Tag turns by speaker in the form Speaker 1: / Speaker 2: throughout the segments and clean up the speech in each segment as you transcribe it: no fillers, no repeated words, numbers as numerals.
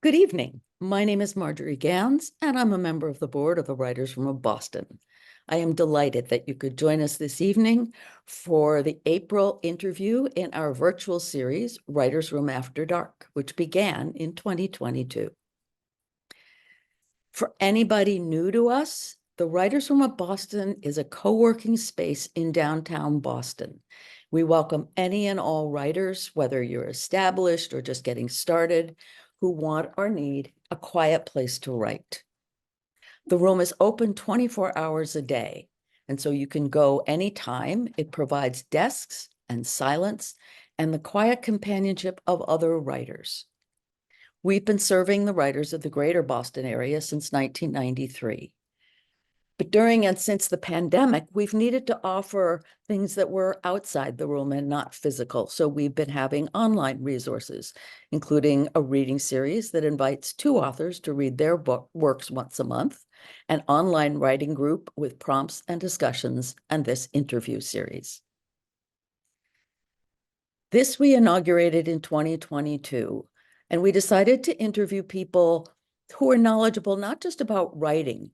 Speaker 1: Good evening. My name is Margery Gans, and I'm a member of the board of the Writers' Room of Boston. I am delighted that you could join us this evening for the April interview in our virtual series, Writers' Room After Dark, which began in 2022. For anybody new to us, the Writers' Room of Boston is a co-working space in downtown Boston. We welcome any and all writers, whether you're established or just getting started, who want or need a quiet place to write. The room is open 24 hours a day, and so you can go anytime. It provides desks and silence and the quiet companionship of other writers. We've been serving the writers of the greater Boston area since 1993. But during and since the pandemic, we've needed to offer things that were outside the room and not physical. So we've been having online resources, including a reading series that invites two authors to read their works once a month, an online writing group with prompts and discussions, and this interview series. This we inaugurated in 2022, and we decided to interview people who are knowledgeable not just about writing,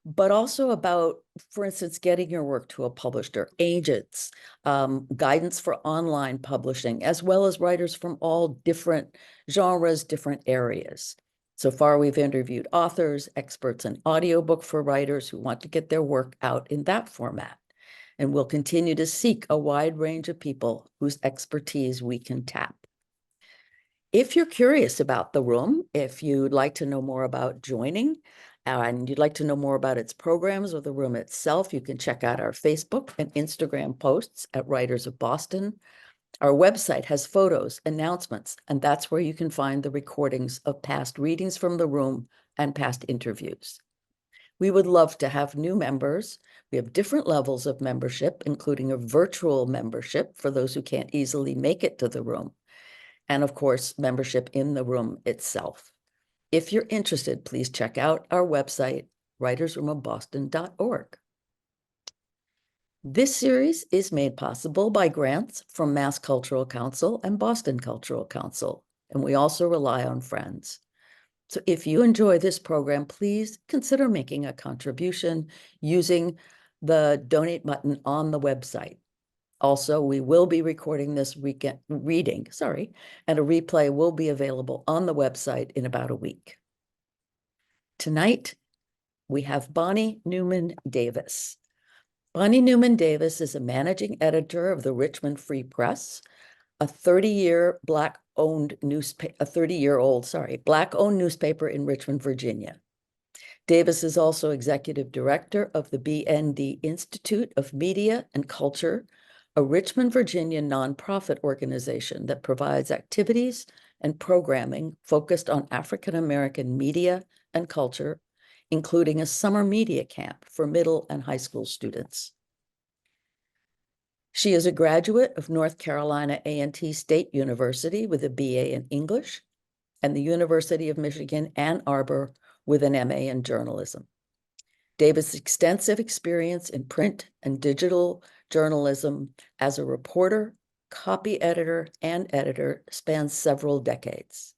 Speaker 1: but also about, for instance, getting your work to a publisher, agents, guidance for online publishing, as well as writers from all different genres, different areas. So far, we've interviewed authors, experts in audiobook for writers who want to get their work out in that format. And we'll continue to seek a wide range of people whose expertise we can tap. If you're curious about the room, if you'd like to know more about joining, and you'd like to know more about its programs or the room itself, you can check out our Facebook and Instagram posts at Writers of Boston. Our website has photos, announcements, and that's where you can find the recordings of past readings from the room and past interviews. We would love to have new members. We have different levels of membership, including a virtual membership for those who can't easily make it to the room, and of course, membership in the room itself. If you're interested, please check out our website, writersroomofboston.org. This series is made possible by grants from Mass Cultural Council and Boston Cultural Council, and we also rely on friends. So if you enjoy this program, please consider making a contribution using the donate button on the website. Also, we will be recording this reading, and a replay will be available on the website in about a week. Tonight, we have Bonnie Newman Davis. Bonnie Newman Davis is a managing editor of the Richmond Free Press, a 30-year Black-owned newspaper in Richmond, Virginia. Davis is also executive director of the BND Institute of Media and Culture, a Richmond, Virginia nonprofit organization that provides activities and programming focused on African American media and culture, including a summer media camp for middle and high school students. She is a graduate of North Carolina A&T State University with a BA in English and the University of Michigan, Ann Arbor with an MA in journalism. Davis' extensive experience in print and digital journalism as a reporter, copy editor, and editor spans several decades.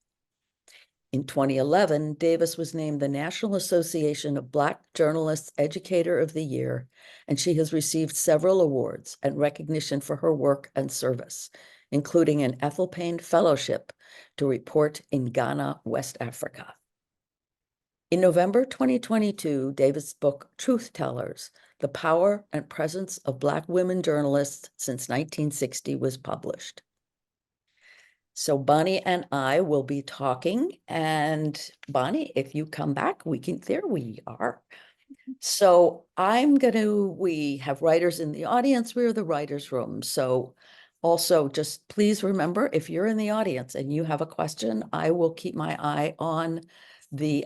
Speaker 1: In 2011, Davis was named the National Association of Black Journalists Educator of the Year, and she has received several awards and recognition for her work and service, including an Ethel Payne Fellowship to report in Ghana, West Africa. In November 2022, Davis' book, Truth Tellers, The Power and Presence of Black Women Journalists Since 1960 was published. So Bonnie and I will be talking, and Bonnie, if you come back, there we are. So we have writers in the audience, we're the writers' room. So also just please remember, if you're in the audience and you have a question, I will keep my eye on the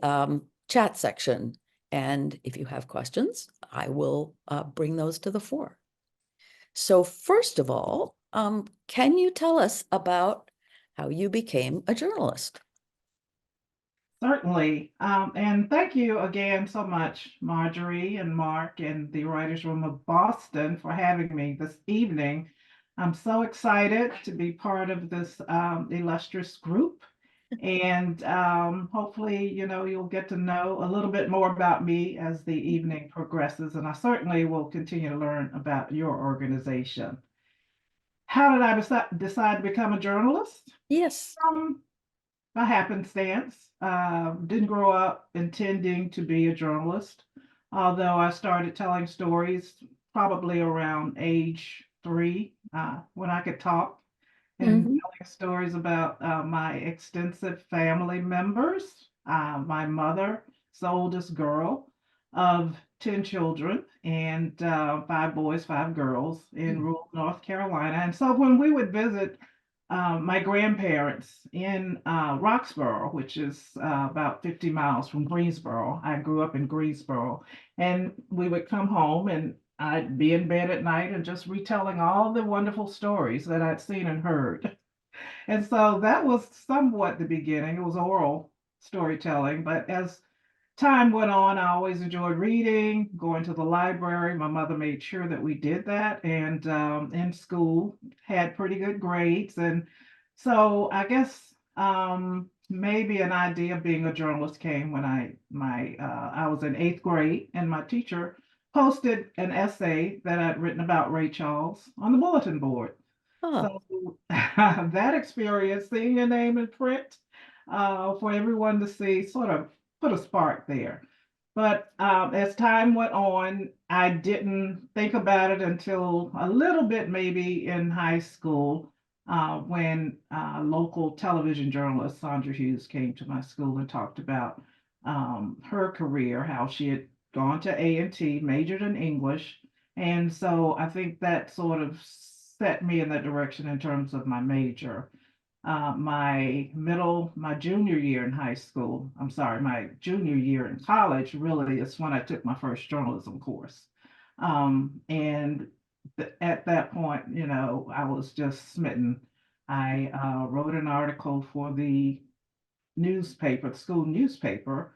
Speaker 1: chat section. And if you have questions, I will bring those to the fore. So first of all, can you tell us about how you became a journalist?
Speaker 2: Certainly. And thank you again so much, Margery and Mark and the Writers' Room of Boston for having me this evening. I'm so excited to be part of this illustrious group And hopefully, you'll get to know a little bit more about me as the evening progresses. And I certainly will continue to learn about your organization. How did I decide to become a journalist?
Speaker 1: Yes.
Speaker 2: Um, by happenstance. Didn't grow up intending to be a journalist, although I started telling stories probably around age 3 when I could talk and
Speaker 1: Hmm.
Speaker 2: telling stories about my extensive family members. My mother's the oldest girl of 10 children and 5 boys, 5 girls in rural North Carolina. And so when we would visit my grandparents in Roxborough, which is about 50 miles from Greensboro. I grew up in Greensboro, and we would come home and I'd be in bed at night and just retelling all the wonderful stories that I'd seen and heard. And so that was somewhat the beginning. It was oral storytelling, but as time went on, I always enjoyed reading, going to the library. My mother made sure that we did that, and in school had pretty good grades. And so I guess maybe an idea of being a journalist came when I was in 8th grade, and my teacher posted an essay that I'd written about Ray Charles on the bulletin board.
Speaker 1: Oh,
Speaker 2: So that experience, seeing your name in print for everyone to see, sort of put a spark there. But as time went on, I didn't think about it until a little bit maybe in high school when local television journalist Sandra Hughes came to my school and talked about her career, how she had gone to A&T, majored in English, and so I think that sort of set me in that direction in terms of my major. My junior year in high school, I'm sorry, my junior year in college really is when I took my first journalism course. And at that point, I was just smitten. I wrote an article for the newspaper, the school newspaper,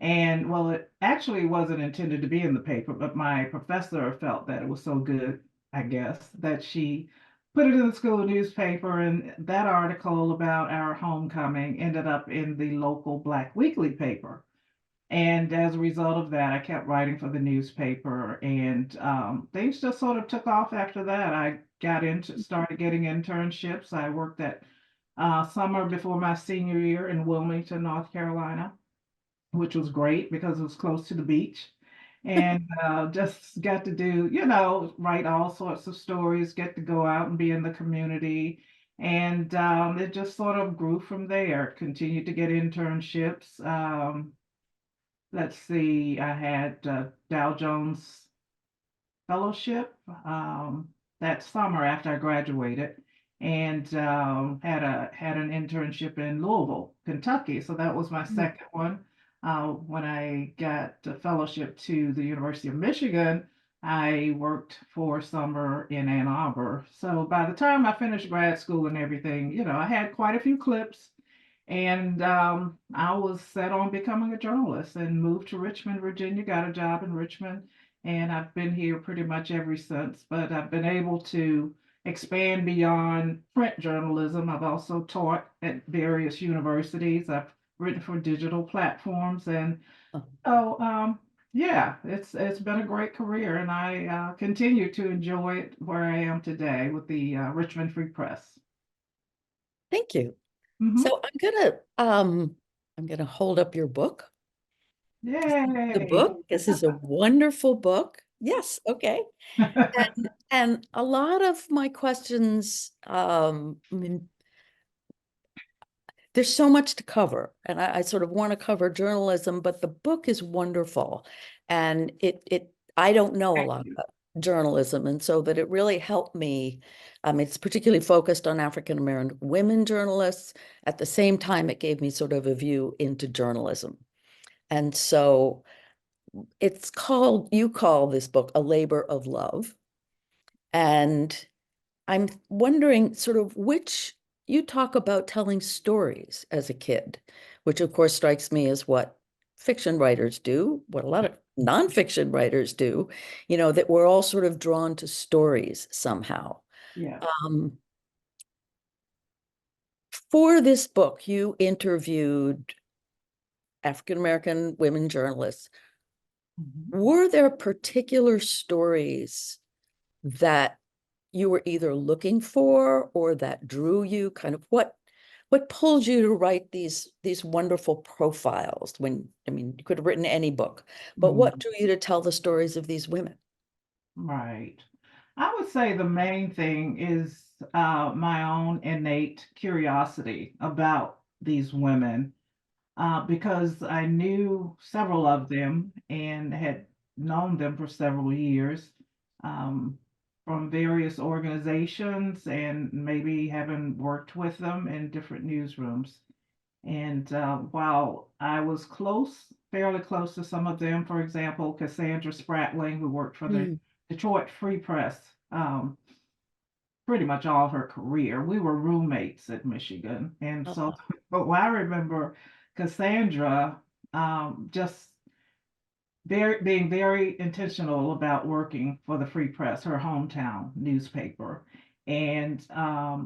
Speaker 2: and well, it actually wasn't intended to be in the paper, but my professor felt that it was so good, I guess, that she put it in the school newspaper. And that article about our homecoming ended up in the local Black weekly paper. And as a result of that, I kept writing for the newspaper, and things just sort of took off after that. I started getting internships. I worked at summer before my senior year in Wilmington, North Carolina, which was great because it was close to the beach. And just got to do, write all sorts of stories, get to go out and be in the community. And it just sort of grew from there. Continued to get internships. Let's see, I had Dow Jones fellowship that summer after I graduated, and had an internship in Louisville, Kentucky. So that was my second one. When I got a fellowship to the University of Michigan, I worked for summer in Ann Arbor. So by the time I finished grad school and everything, I had quite a few clips, and I was set on becoming a journalist and moved to Richmond, Virginia, got a job in Richmond, and I've been here pretty much ever since. But I've been able to expand beyond print journalism. I've also taught at various universities. I've written for digital platforms, and
Speaker 1: oh,
Speaker 2: so yeah, it's been a great career, and I continue to enjoy it where I am today with the Richmond Free Press.
Speaker 1: thank you.
Speaker 2: Hmm.
Speaker 1: So I'm gonna hold up your book. The
Speaker 2: Yay!
Speaker 1: book. This is a wonderful book. Yes, okay. And a lot of my questions, I mean, there's so much to cover, and I sort of want to cover journalism, but the book is wonderful, and I don't know a
Speaker 2: Thank
Speaker 1: lot
Speaker 2: you.
Speaker 1: about journalism, and so that it really helped me. It's particularly focused on African American women journalists. At the same time, it gave me sort of a view into journalism, and so you call this book A Labor of Love, and I'm wondering sort of which you talk about telling stories as a kid, which of course strikes me as what fiction writers do, what a lot of nonfiction writers do, that we're all sort of drawn to stories somehow.
Speaker 2: Yes.
Speaker 1: Um, For this book, you interviewed African-American women journalists.
Speaker 2: Mhm.
Speaker 1: Were there particular stories that you were either looking for or that drew you? Kind of what pulled you to write these wonderful profiles when, I mean, you could have written any book, but what
Speaker 2: Mhm.
Speaker 1: drew you to tell the stories of these women?
Speaker 2: Right. I would say the main thing is my own innate curiosity about these women, because I knew several of them and had known them for several years, um, from various organizations and maybe having worked with them in different newsrooms. And while I was close, fairly close to some of them, for example, Cassandra Spratling, who worked for the
Speaker 1: Mm.
Speaker 2: Detroit Free Press, pretty much all her career. We were roommates at Michigan. And so,
Speaker 1: Uh,
Speaker 2: but I remember Cassandra, just being very intentional about working for the Free Press, her hometown newspaper. And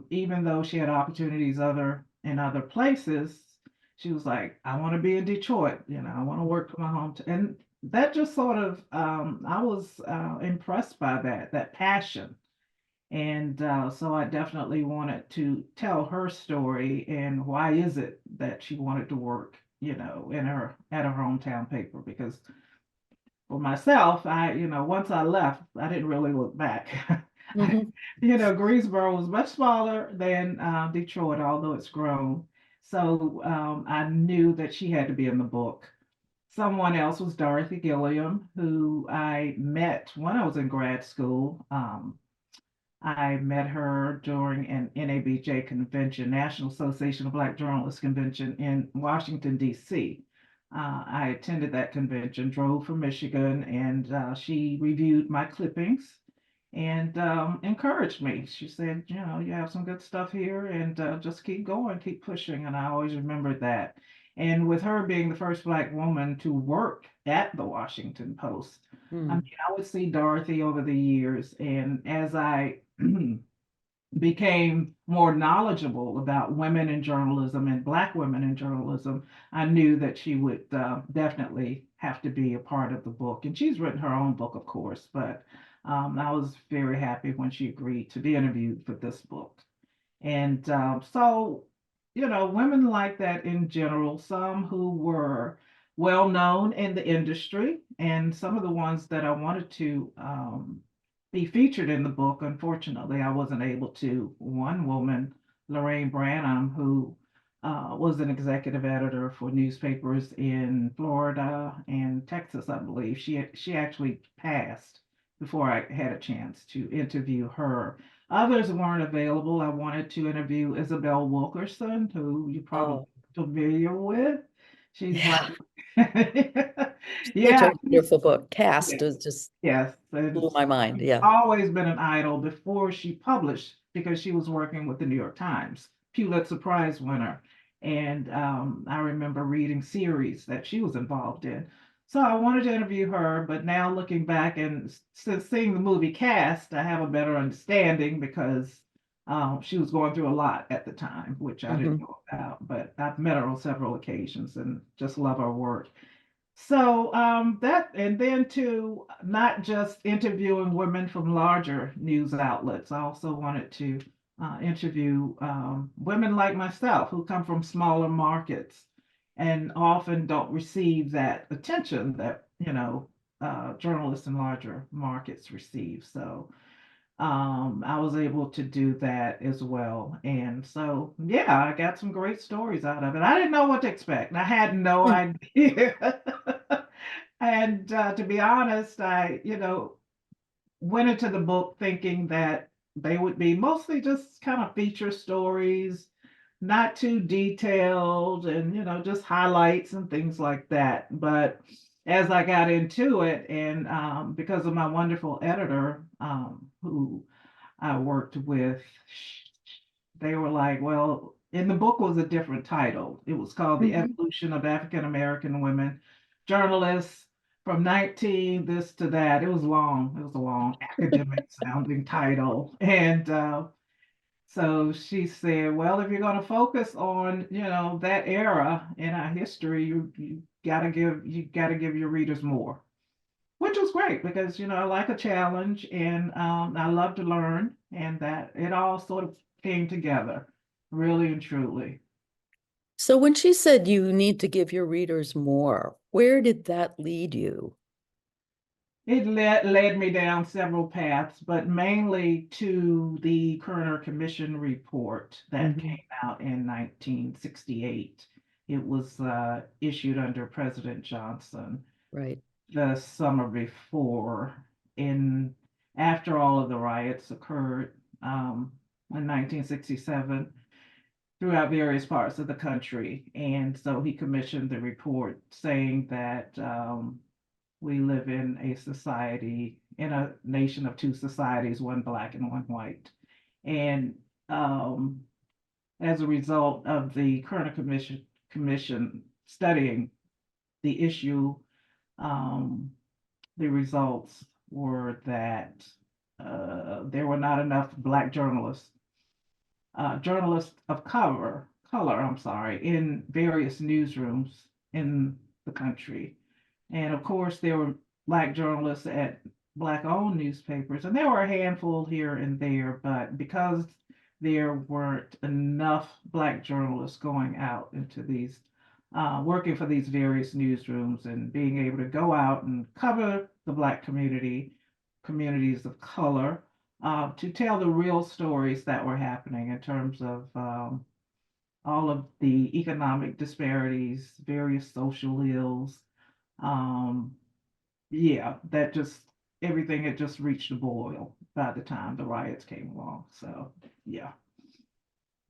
Speaker 2: even though she had opportunities in other places, she was like, I want to be in Detroit, I want to work for my hometown. And that just sort of, I was impressed by that passion. And so I definitely wanted to tell her story and why is it that she wanted to work, at her hometown paper, because for myself, once I left, I didn't really look back.
Speaker 1: mhm.
Speaker 2: Greensboro was much smaller than Detroit, although it's grown. So I knew that she had to be in the book. Someone else was Dorothy Gilliam, who I met when I was in grad school. I met her during an NABJ convention, National Association of Black Journalists convention in Washington, D.C. I attended that convention, drove from Michigan, and she reviewed my clippings and encouraged me. She said, you have some good stuff here and just keep going, keep pushing. And I always remembered that. And with her being the first Black woman to work at the Washington Post, I mean,
Speaker 1: Mm.
Speaker 2: I would see Dorothy over the years, and as I became more knowledgeable about women in journalism and Black women in journalism, I knew that she would definitely have to be a part of the book. And she's written her own book, of course, but I was very happy when she agreed to be interviewed for this book. And so, women like that in general, some who were well known in the industry, and some of the ones that I wanted to be featured in the book. Unfortunately, I wasn't able to. One woman, Lorraine Branham, who was an executive editor for newspapers in Florida and Texas, I believe. She actually passed before I had a chance to interview her. Others weren't available. I wanted to interview Isabel Wilkerson, who you're probably
Speaker 1: Oh,
Speaker 2: familiar with. She's like,
Speaker 1: yeah. Such
Speaker 2: yeah,
Speaker 1: a wonderful book.
Speaker 2: yeah,
Speaker 1: Cast was just
Speaker 2: yes, and
Speaker 1: blew my mind.
Speaker 2: she's
Speaker 1: Yeah.
Speaker 2: always been an idol before she published because she was working with the New York Times, Pulitzer Prize winner. And I remember reading series that she was involved in. So I wanted to interview her, but now looking back and since seeing the movie Cast, I have a better understanding because she was going through a lot at the time, which I didn't
Speaker 1: Mhm.
Speaker 2: know about. But I've met her on several occasions and just love her work. So that, and then to not just interviewing women from larger news outlets, I also wanted to interview women like myself who come from smaller markets and often don't receive that attention that, journalists in larger markets receive. So I was able to do that as well. And so, yeah, I got some great stories out of it. I didn't know what to expect. I had no
Speaker 1: Mm.
Speaker 2: idea. And to be honest, I, went into the book thinking that they would be mostly just kind of feature stories, not too detailed, and, just highlights and things like that. But as I got into it, and because of my wonderful editor, who I worked with, they were like, well, in the book was a different title. It was called The
Speaker 1: Mhm.
Speaker 2: Evolution of African American Women Journalists from 19 this to that. It was long. It was a long academic sounding title. And So she said, well, if you're going to focus on, that era in our history, you gotta give your readers more, which was great because, I like a challenge and I love to learn, and that it all sort of came together really and truly.
Speaker 1: So when she said you need to give your readers more, where did that lead you?
Speaker 2: It led me down several paths, but mainly to the Kerner Commission report that
Speaker 1: Mhm.
Speaker 2: came out in 1968. It was issued under President Johnson
Speaker 1: Right.
Speaker 2: the summer before, in after all of the riots occurred in 1967 throughout various parts of the country. And so he commissioned the report saying that we live in a nation of two societies, one black and one white. And um, as a result of the current commission studying the issue, um, the results were that there were not enough black journalists of color, I'm sorry, in various newsrooms in the country. And of course, there were black journalists at black-owned newspapers, and there were a handful here and there, but because there weren't enough black journalists going out into these, working for these various newsrooms and being able to go out and cover the black communities of color, to tell the real stories that were happening in terms of all of the economic disparities, various social ills. Um, yeah, that just everything had just reached a boil by the time the riots came along. So yeah,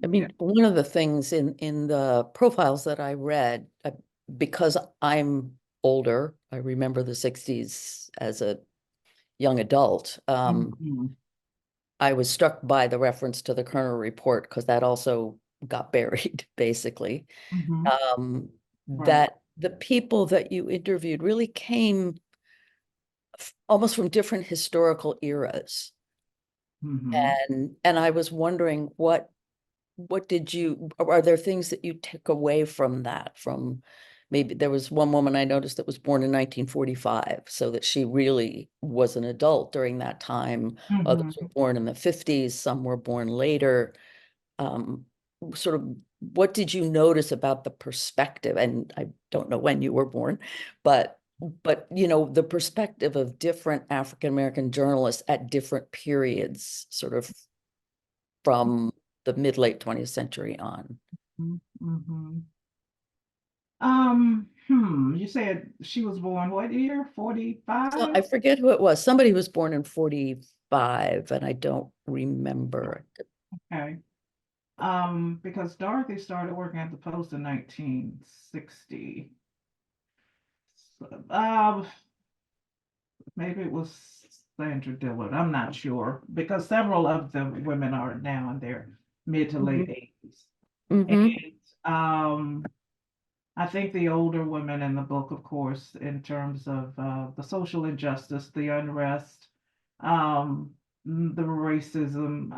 Speaker 1: I
Speaker 2: yeah.
Speaker 1: mean, one of the things in the profiles that I read, because I'm older, I remember the 60s as a young adult.
Speaker 2: Mhm,
Speaker 1: I was struck by the reference to the Kerner report because that also got buried, basically.
Speaker 2: mhm,
Speaker 1: Um,
Speaker 2: right.
Speaker 1: that the people that you interviewed really came almost from different historical eras.
Speaker 2: Mhm,
Speaker 1: And I was wondering what did you, are there things that you took away from that? From maybe there was one woman I noticed that was born in 1945, so that she really was an adult during that time. Others were
Speaker 2: mhm,
Speaker 1: born in the 50s, some were born later. Um, Sort of what did you notice about the perspective? And I don't know when you were born, but the perspective of different African American journalists at different periods, sort of from the mid late 20th century on.
Speaker 2: mhm, mhm. You said she was born what year?
Speaker 1: So
Speaker 2: 45?
Speaker 1: I forget who it was. Somebody was born in 45, and I don't remember.
Speaker 2: Okay. Because Dorothy started working at the Post in 1960. Maybe it was Sandra Dillard. I'm not sure because several of the women are now in their mid to late
Speaker 1: Mhm.
Speaker 2: 80s.
Speaker 1: Hmm.
Speaker 2: And I think the older women in the book, of course, in terms of the social injustice, the unrest, um, the racism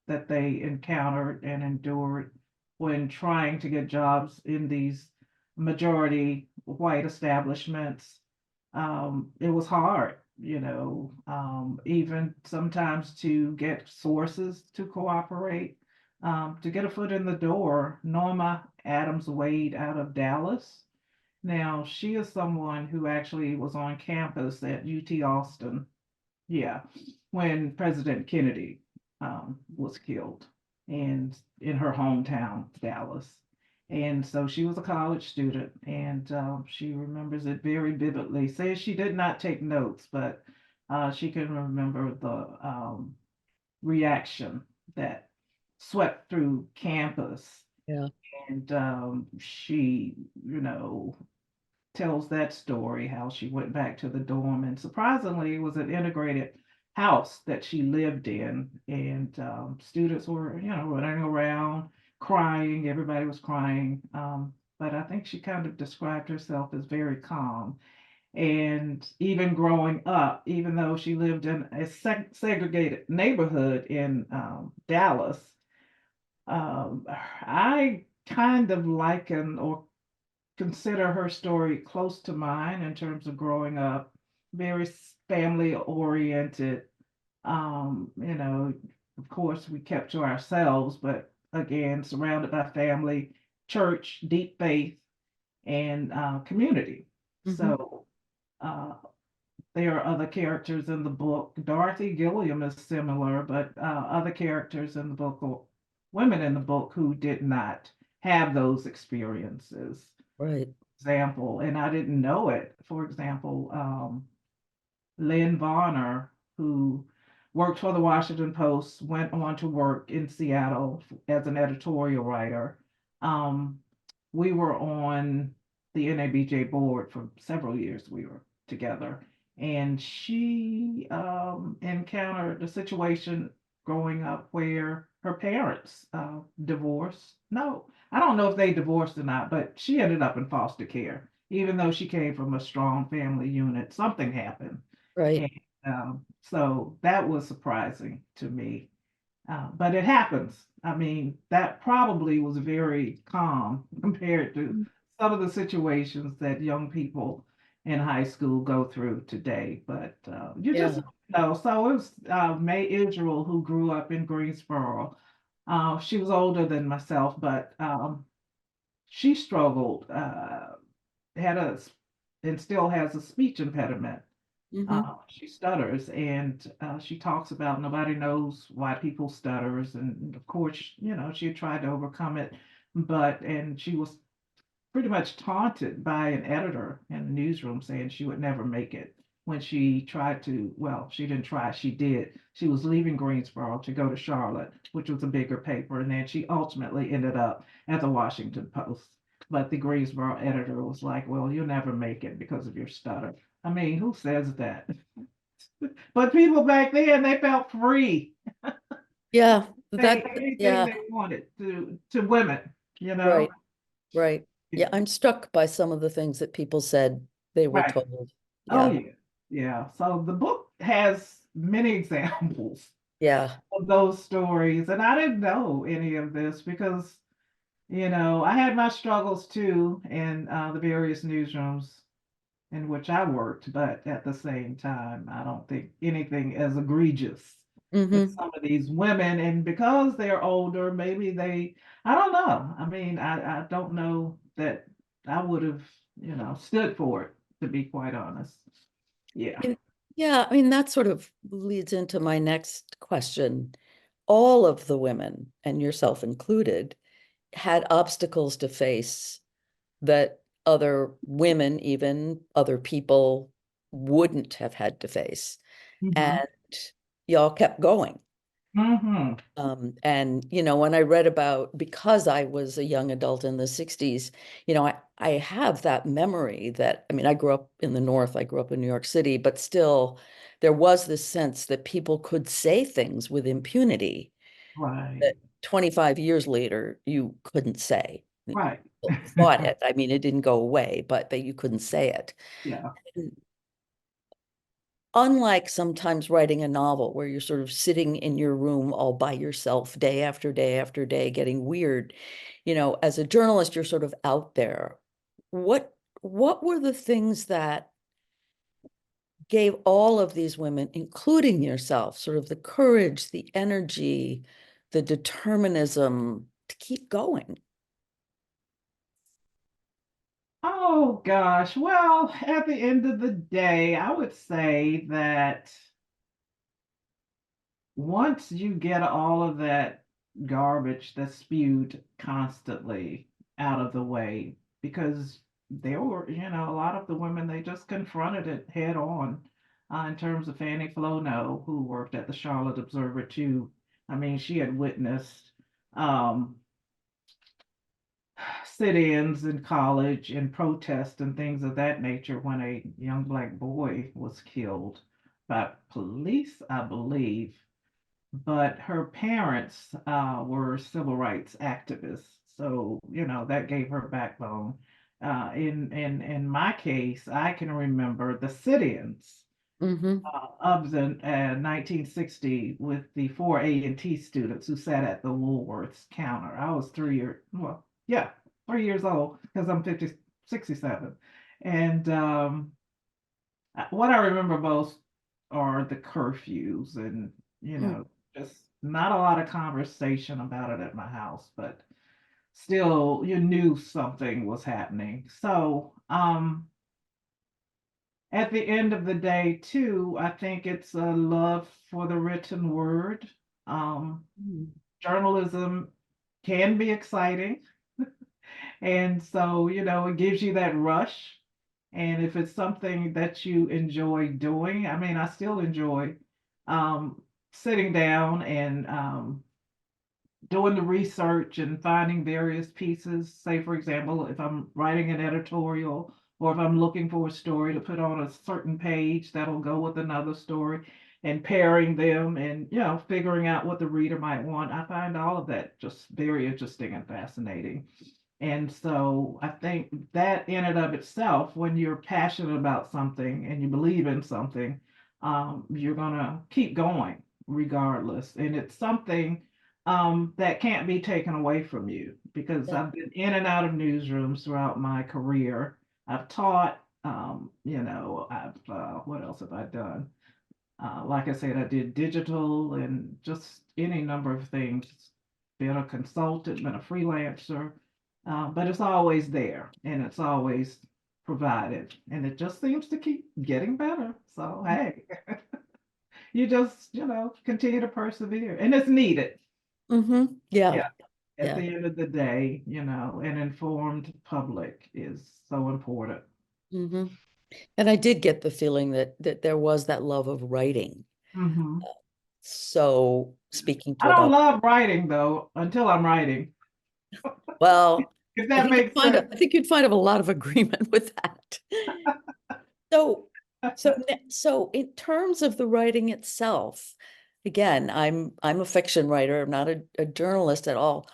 Speaker 2: that they encountered and endured when trying to get jobs in these majority white establishments. It was hard, even sometimes to get sources to cooperate, to get a foot in the door. Norma Adams Wade out of Dallas. Now, she is someone who actually was on campus at UT Austin, yeah, when President Kennedy was killed, and in her hometown, Dallas. And so she was a college student, and she remembers it very vividly. Says she did not take notes, but she can remember the reaction that swept through campus.
Speaker 1: Yeah.
Speaker 2: And she, you know, tells that story how she went back to the dorm, and surprisingly, it was an integrated house that she lived in. And students were, running around, crying. Everybody was crying. But I think she kind of described herself as very calm. And even growing up, even though she lived in a segregated neighborhood in Dallas, I kind of liken or consider her story close to mine in terms of growing up, very family oriented. You know, of course, we kept to ourselves, but again, surrounded by family, church, deep faith, and community.
Speaker 1: Hmm.
Speaker 2: So uh, there are other characters in the book. Dorothy Gilliam is similar, but other characters in the book, or women in the book, who did not have those experiences.
Speaker 1: Right.
Speaker 2: Example, and I didn't know it. For example, Lynn Varner, who worked for the Washington Post, went on to work in Seattle as an editorial writer. Um, we were on the NABJ board for several years. We were together, and she encountered a situation growing up where her parents divorced. No, I don't know if they divorced or not, but she ended up in foster care. Even though she came from a strong family unit, something happened,
Speaker 1: Right.
Speaker 2: and so that was surprising to me. But it happens. I mean, that probably was very calm compared to some of the situations that young people in high school go through today. But you just
Speaker 1: Yeah.
Speaker 2: know, so it was May Israel, who grew up in Greensboro. She was older than myself, but she struggled, had a, and still has a speech impediment.
Speaker 1: Hmm.
Speaker 2: She stutters, and she talks about nobody knows why people stutters, and of course, you know, she tried to overcome it, and she was pretty much taunted by an editor in the newsroom saying she would never make it when she tried to, well, she didn't try, she did. She was leaving Greensboro to go to Charlotte, which was a bigger paper, and then she ultimately ended up at the Washington Post. But the Greensboro editor was like, well, you'll never make it because of your stutter. I mean, who says that? But people back then, they felt free.
Speaker 1: Yeah.
Speaker 2: Say
Speaker 1: That,
Speaker 2: anything
Speaker 1: yeah.
Speaker 2: they wanted to women, you know?
Speaker 1: Right. Right.
Speaker 2: Yeah,
Speaker 1: Yeah. I'm struck by some of the things that people said they were
Speaker 2: right.
Speaker 1: told.
Speaker 2: Oh,
Speaker 1: Yeah.
Speaker 2: yeah. Yeah. So the book has many examples
Speaker 1: Yeah.
Speaker 2: of those stories. And I didn't know any of this because, you know, I had my struggles too in the various newsrooms in which I worked. But at the same time, I don't think anything as egregious as
Speaker 1: Hmm.
Speaker 2: some of these women. And because they're older, maybe I don't know. I mean, I don't know that I would have, you know, stood for it, to be quite honest. Yeah.
Speaker 1: Yeah. I mean, that sort of leads into my next question. All of the women, and yourself included, had obstacles to face that other women, even other people, wouldn't have had to face.
Speaker 2: Hmm.
Speaker 1: And y'all kept going.
Speaker 2: Hmm.
Speaker 1: And, when I read about, because I was a young adult in the 60s, I have that memory that, I mean, I grew up in the North, I grew up in New York City, but still there was this sense that people could say things with impunity that
Speaker 2: Right.
Speaker 1: 25 years later you couldn't say.
Speaker 2: Right.
Speaker 1: People thought it. I mean, it didn't go away, but that you couldn't say it.
Speaker 2: Yeah.
Speaker 1: Unlike sometimes writing a novel where you're sort of sitting in your room all by yourself day after day after day getting weird, as a journalist you're sort of out there. What were the things that gave all of these women, including yourself, sort of the courage, the energy, the determinism to keep going?
Speaker 2: Oh gosh. Well, at the end of the day, I would say that once you get all of that garbage that's spewed constantly out of the way, because there were, you know, a lot of the women, they just confronted it head on. In terms of Fannie Flonno, who worked at the Charlotte Observer too. I mean, she had witnessed um, sit-ins in college and protests and things of that nature when a young black boy was killed by police, I believe. But her parents were civil rights activists, so you know that gave her backbone. In my case, I can remember the sit-ins
Speaker 1: Mm-hmm.
Speaker 2: of the 1960 with the four A&T students who sat at the Woolworths counter. I was 3 years, well, yeah, 3 years old because I'm 67. And what I remember most are the curfews and, you
Speaker 1: Mm.
Speaker 2: know, just not a lot of conversation about it at my house, but still you knew something was happening. So, at the end of the day, too, I think it's a love for the written word. Um,
Speaker 1: Mm.
Speaker 2: Journalism can be exciting. And so, it gives you that rush. And if it's something that you enjoy doing, I mean, I still enjoy um, sitting down and doing the research and finding various pieces. Say, for example, if I'm writing an editorial or if I'm looking for a story to put on a certain page that'll go with another story and pairing them and, figuring out what the reader might want. I find all of that just very interesting and fascinating. And so I think that in and of itself, when you're passionate about something and you believe in something, you're going to keep going regardless. And it's something that can't be taken away from you because
Speaker 1: Yeah.
Speaker 2: I've been in and out of newsrooms throughout my career. I've taught, what else have I done? Like I said, I did digital and just any number of things. Been a consultant, been a freelancer, but it's always there and it's always provided, and it just seems to keep getting better. So hey, you just continue to persevere, and it's needed.
Speaker 1: Mm-hmm. Yeah.
Speaker 2: Yeah, at
Speaker 1: Yeah.
Speaker 2: the end of the day, an informed public is so important.
Speaker 1: Mm-hmm. And I did get the feeling that there was that love of writing.
Speaker 2: Hmm.
Speaker 1: So speaking
Speaker 2: I
Speaker 1: to
Speaker 2: don't
Speaker 1: about,
Speaker 2: love writing though until I'm writing,
Speaker 1: well,
Speaker 2: if that makes sense.
Speaker 1: I think you'd find a lot of agreement with that. So, so in terms of the writing itself, again, I'm a fiction writer. I'm not a journalist at all.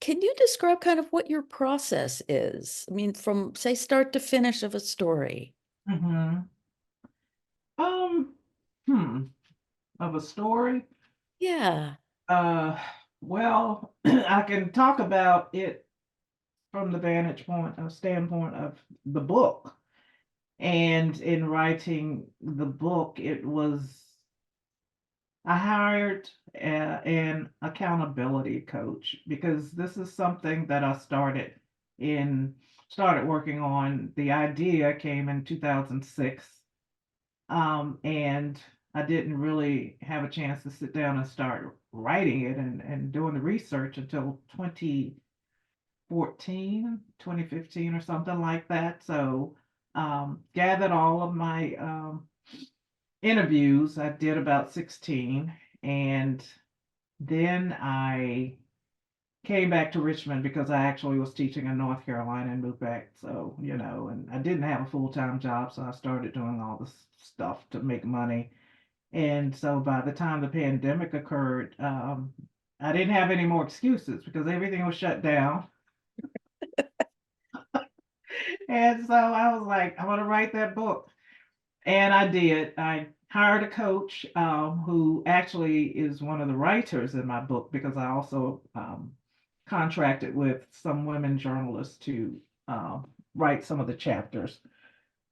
Speaker 1: Can you describe kind of what your process is? I mean, from say start to finish of a story.
Speaker 2: Hmm. Um, hmm, of a story.
Speaker 1: Yeah.
Speaker 2: Uh, well, I can talk about it from the vantage point, standpoint of the book. And in writing the book, I hired an accountability coach because this is something that I started working on. The idea came in 2006. And I didn't really have a chance to sit down and start writing it and doing the research until 2014, 2015, or something like that. So gathered all of my interviews. I did about 16. And then I came back to Richmond because I actually was teaching in North Carolina and moved back. So, and I didn't have a full-time job. So I started doing all this stuff to make money. And so by the time the pandemic occurred, I didn't have any more excuses because everything was shut down. And so I was like, I want to write that book. And I did. I hired a coach who actually is one of the writers in my book because I also contracted with some women journalists to write some of the chapters.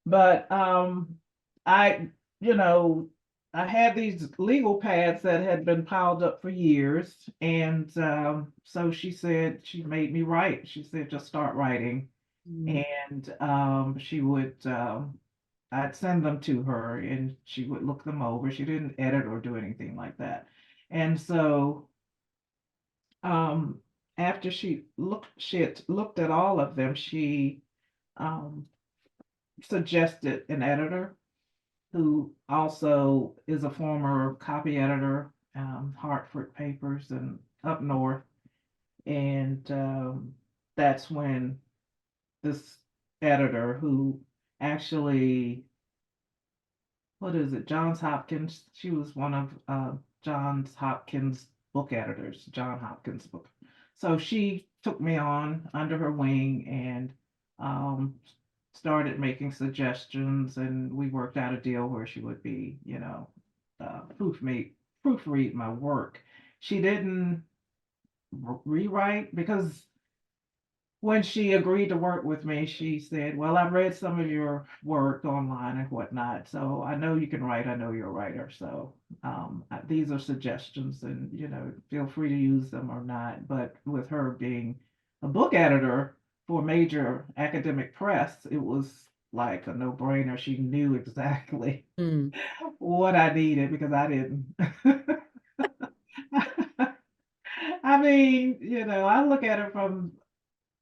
Speaker 2: But I, you know, I had these legal pads that had been piled up for years. And so she made me write. She said, just start writing.
Speaker 1: Mm.
Speaker 2: And I'd send them to her and she would look them over. She didn't edit or do anything like that. And so um, after she had looked at all of them, she um, suggested an editor who also is a former copy editor, Hartford Papers and up north. And that's when this editor, who actually, what is it, Johns Hopkins, she was one of Johns Hopkins book editors, John Hopkins book. So she took me on under her wing and um, started making suggestions, and we worked out a deal where she would be, proofread my work. She didn't rewrite because when she agreed to work with me, she said, "Well, I've read some of your work online and whatnot, so I know you can write. I know you're a writer. So these are suggestions, and feel free to use them or not." But with her being a book editor for a major academic press, it was like a no-brainer. She knew exactly
Speaker 1: Mm.
Speaker 2: what I needed because I didn't. I mean, I look at it from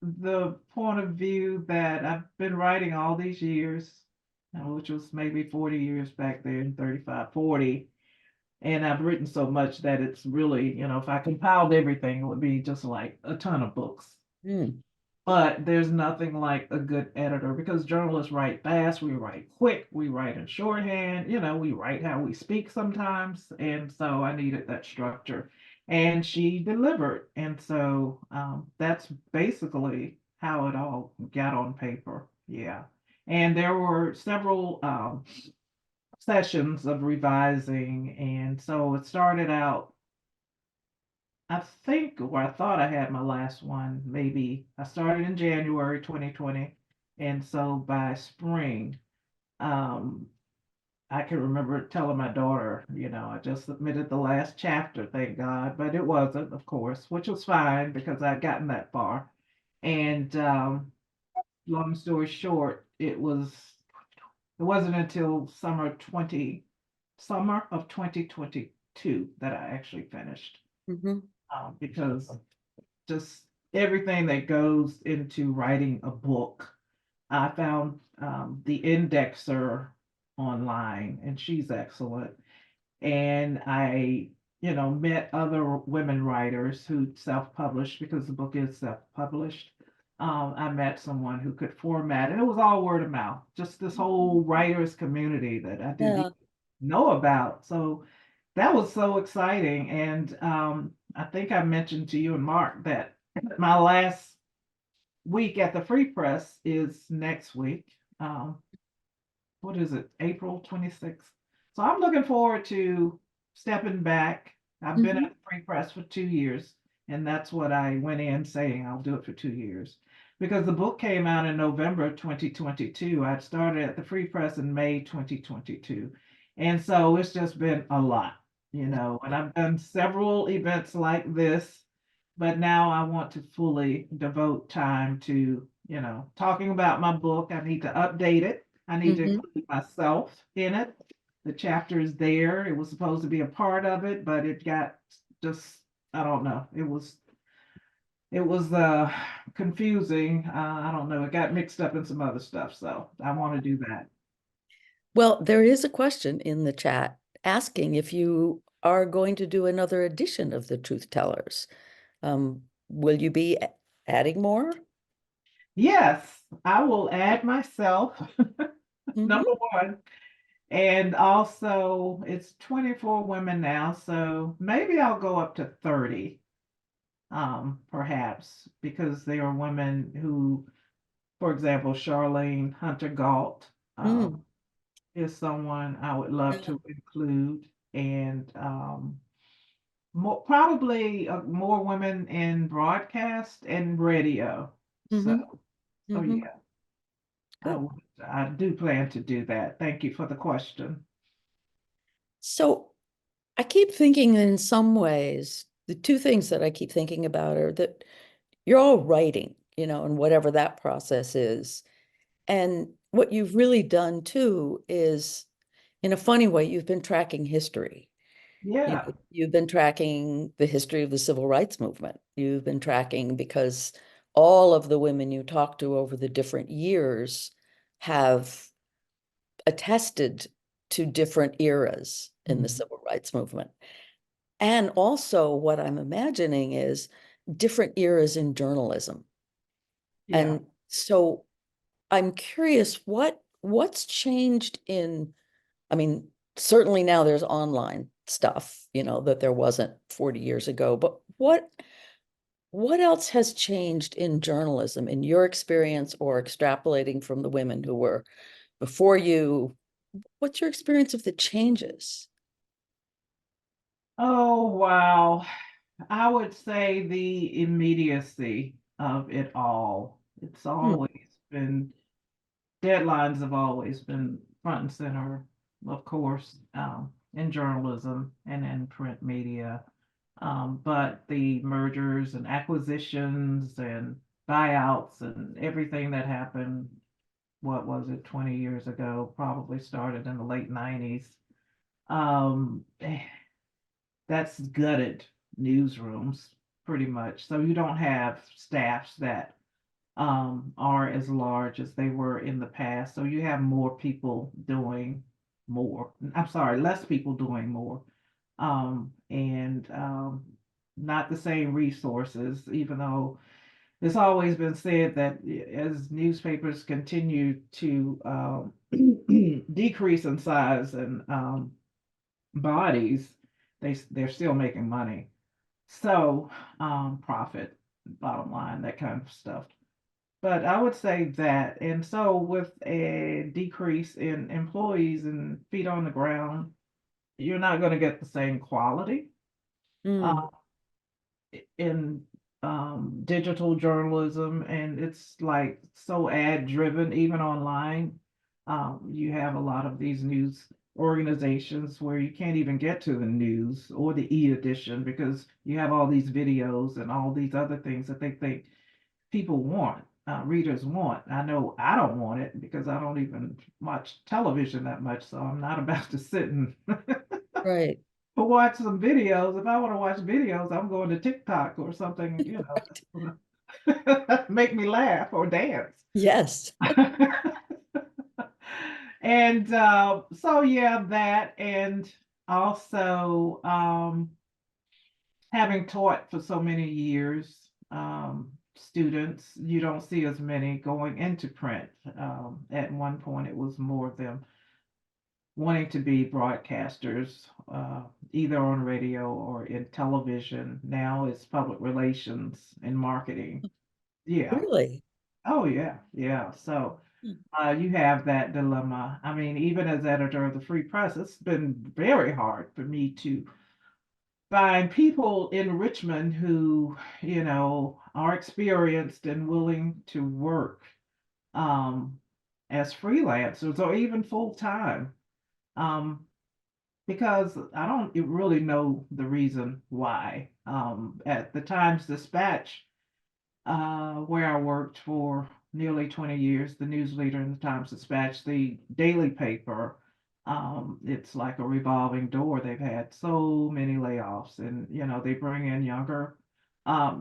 Speaker 2: the point of view that I've been writing all these years, which was maybe 40 years back then, 35, 40. And I've written so much that it's really, if I compiled everything, it would be just like a ton of books.
Speaker 1: Mm.
Speaker 2: But there's nothing like a good editor because journalists write fast, we write quick, we write in shorthand, we write how we speak sometimes. And so I needed that structure. And she delivered. And so that's basically how it all got on paper. Yeah. And there were several sessions of revising. And so it started out, I think, or I thought I had my last one. Maybe I started in January 2020. And so by spring, um, I can remember telling my daughter, I just submitted the last chapter, thank God, but it wasn't, of course, which was fine because I'd gotten that far. And long story short, it wasn't until summer of 2022 that I actually finished,
Speaker 1: Mm-hmm.
Speaker 2: because just everything that goes into writing a book. I found the indexer online, and she's excellent. And I, met other women writers who self-published because the book is self-published. I met someone who could format, and it was all word of mouth, just this whole writers community that I didn't
Speaker 1: Yeah.
Speaker 2: even know about. So that was so exciting. And I think I mentioned to you and Mark that my last week at the Free Press is next week. Um, what is it, April 26th? So I'm looking forward to stepping back. I've been
Speaker 1: Mm-hmm.
Speaker 2: at the Free Press for 2 years, and that's what I went in saying I'll do it for 2 years. Because the book came out in November 2022. I started at the Free Press in May 2022. And so it's just been a lot, and I've done several events like this, but now I want to fully devote time to, talking about my book. I need to update it. I need to
Speaker 1: Mm-hmm.
Speaker 2: include myself in it. The chapter is there. It was supposed to be a part of it, but it got just, I don't know. It was confusing. I don't know. It got mixed up in some other stuff. So I want to do that.
Speaker 1: Well, there is a question in the chat asking if you are going to do another edition of the Truth Tellers. Will you be adding more?
Speaker 2: Yes, I will add myself,
Speaker 1: Mm-hmm.
Speaker 2: number one. And also, it's 24 women now, so maybe I'll go up to 30, perhaps, because there are women who, for example, Charlene Hunter Galt,
Speaker 1: Mm.
Speaker 2: is someone I would love
Speaker 1: Yeah.
Speaker 2: to include, and probably more women in broadcast and radio.
Speaker 1: Mm-hmm.
Speaker 2: So
Speaker 1: Mm-hmm.
Speaker 2: yeah, I
Speaker 1: Good.
Speaker 2: would, I do plan to do that. Thank you for the question.
Speaker 1: So I keep thinking in some ways, the two things that I keep thinking about are that you're all writing, and whatever that process is. And what you've really done too is, in a funny way, you've been tracking history.
Speaker 2: Yeah.
Speaker 1: You've been tracking the history of the civil rights movement. You've been tracking because all of the women you talk to over the different years have attested to different eras in the
Speaker 2: Mhm.
Speaker 1: civil rights movement. And also, what I'm imagining is different eras in journalism.
Speaker 2: Yeah.
Speaker 1: And so I'm curious what's changed in, I mean, certainly now there's online stuff, that there wasn't 40 years ago, but What else has changed in journalism in your experience or extrapolating from the women who were before you? What's your experience of the changes?
Speaker 2: Oh, wow. I would say the immediacy of it all. It's
Speaker 1: Hmm.
Speaker 2: always been, deadlines have always been front and center, of course, in journalism and in print media. But the mergers and acquisitions and buyouts and everything that happened, what was it, 20 years ago, probably started in the late 90s. Um, that's gutted newsrooms pretty much. So you don't have staffs that are as large as they were in the past. So you have more people doing more. I'm sorry, less people doing more. And not the same resources, even though it's always been said that as newspapers continue to decrease in size and bodies, they're still making money. So, profit, bottom line, that kind of stuff. But I would say that, and so with a decrease in employees and feet on the ground, you're not going to get the same quality
Speaker 1: Hmm.
Speaker 2: uh, in digital journalism, and it's like so ad driven, even online. You have a lot of these news organizations where you can't even get to the news or the e-edition because you have all these videos and all these other things that they think people want, readers want. I know I don't want it because I don't even watch television that much, so I'm not about to sit and
Speaker 1: Right.
Speaker 2: watch some videos. If I want to watch videos, I'm going to TikTok or something,
Speaker 1: Right.
Speaker 2: make me laugh or dance.
Speaker 1: Yes.
Speaker 2: And so yeah, that, and also having taught for so many years, students, you don't see as many going into print. At one point, it was more of them wanting to be broadcasters, either on radio or in television. Now it's public relations and marketing. Yeah.
Speaker 1: Really?
Speaker 2: Oh, yeah. Yeah. So
Speaker 1: Hmm.
Speaker 2: you have that dilemma. I mean, even as editor of the Free Press, it's been very hard for me to find people in Richmond who, are experienced and willing to work um, as freelancers or even full time. Um, because I don't really know the reason why. At the Times Dispatch, where I worked for nearly 20 years, the news leader in the Times Dispatch, the daily paper. It's like a revolving door. They've had so many layoffs, and they bring in younger